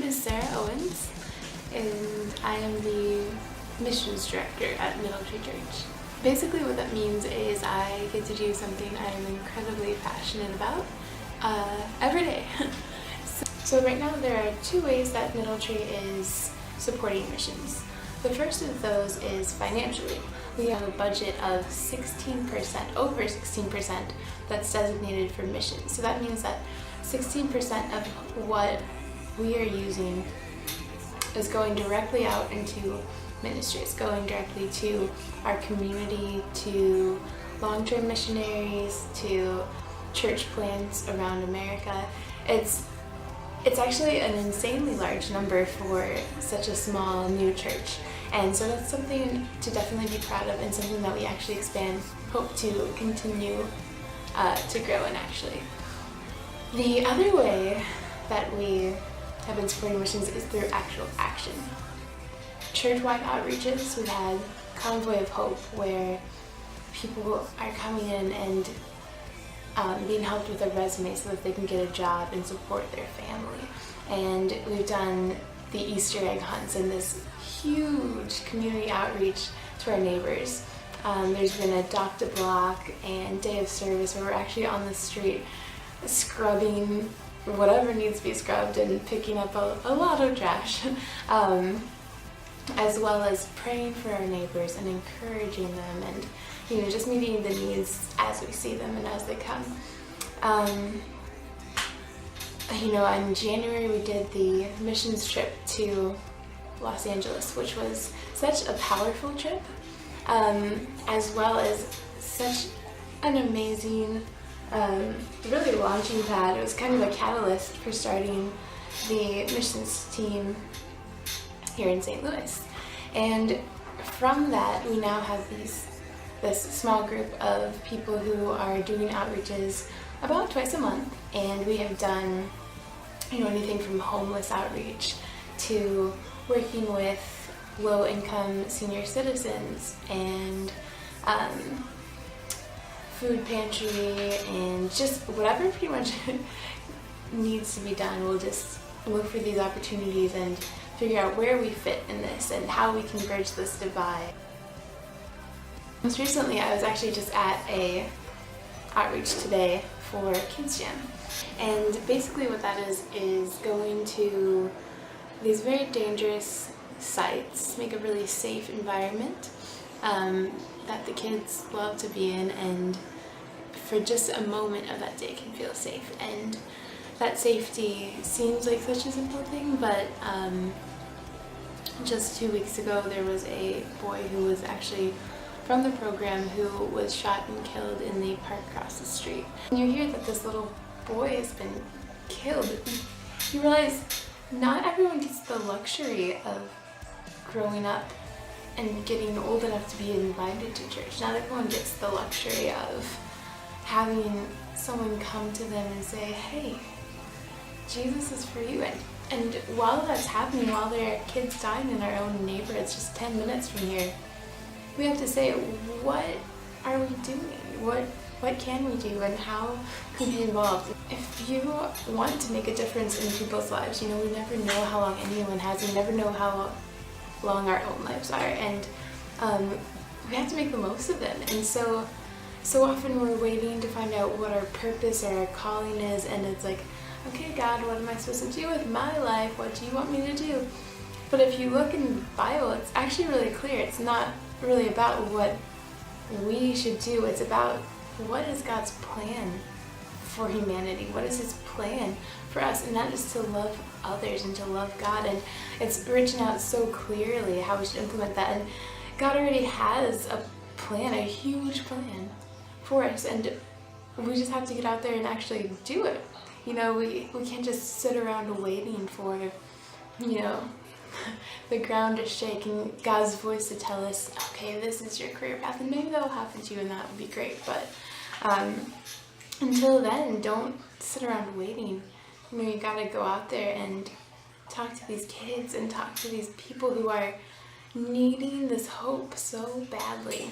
is Sarah Owens, and I am the missions director at Middle Tree Church. Basically what that means is I get to do something I am incredibly passionate about every day. So right now there are two ways that Middle Tree is supporting missions. The first of those is financially. We have a budget of 16%, over 16%, that's designated for missions. So that means that 16% of what we are using is going directly out into ministries, going directly to our community, to long-term missionaries, to church plants around America. It's actually an insanely large number for such a small new church, and so that's something to definitely be proud of and something that we actually hope to continue to grow in actually. The other way that we have been supporting missions is through actual action. Church-wide outreaches, we've had Convoy of Hope where people are coming in and being helped with a resume so that they can get a job and support their family. And we've done the Easter egg hunts and this huge community outreach to our neighbors. There's been Adopt a Block and Day of Service where we're actually on the street scrubbing whatever needs to be scrubbed and picking up a lot of trash, as well as praying for our neighbors and encouraging them and just meeting the needs as we see them and as they come. In January we did the missions trip to Los Angeles, which was such a powerful trip, as well as such an amazing really launching pad. It was kind of a catalyst for starting the missions team here in St. Louis. And from that, we now have this small group of people who are doing outreaches about twice a month, and we have done anything from homeless outreach to working with low-income senior citizens and food pantry and just whatever pretty much needs to be done. We'll just look for these opportunities and figure out where we fit in this and how we can bridge this divide. Most recently I was actually just at a outreach today for Kids Jam, and basically what that is going to these very dangerous sites, make a really safe environment that the kids love to be in, and for just a moment of that day can feel safe. And that safety seems like such a simple thing, but just 2 weeks ago there was a boy who was actually from the program who was shot and killed in the park across the street. And you hear that this little boy has been killed, you realize not everyone gets the luxury of growing up and getting old enough to be invited to church. Not everyone gets the luxury of having someone come to them and say, hey, Jesus is for you. And while that's happening, while there are kids dying in our own neighborhoods just 10 minutes from here, we have to say, what are we doing? What can we do, and how can we be involved? If you want to make a difference in people's lives, we never know how long anyone has. We never know how long our own lives are, and we have to make the most of them. And so often we're waiting to find out what our purpose or our calling is, and it's like, okay, God, what am I supposed to do with my life? What do you want me to do? But if you look in the Bible, it's actually really clear. It's not really about what we should do. It's about what is God's plan for humanity? What is His plan for us? And that is to love others and to love God. And it's written out so clearly how we should implement that. And God already has a plan, a huge plan for us. And we just have to get out there and actually do it. We can't just sit around waiting for, the ground to shake and God's voice to tell us, okay, this is your career path, and maybe that will happen to you and that would be great, but until then, don't sit around waiting. You gotta go out there and talk to these kids and talk to these people who are needing this hope so badly.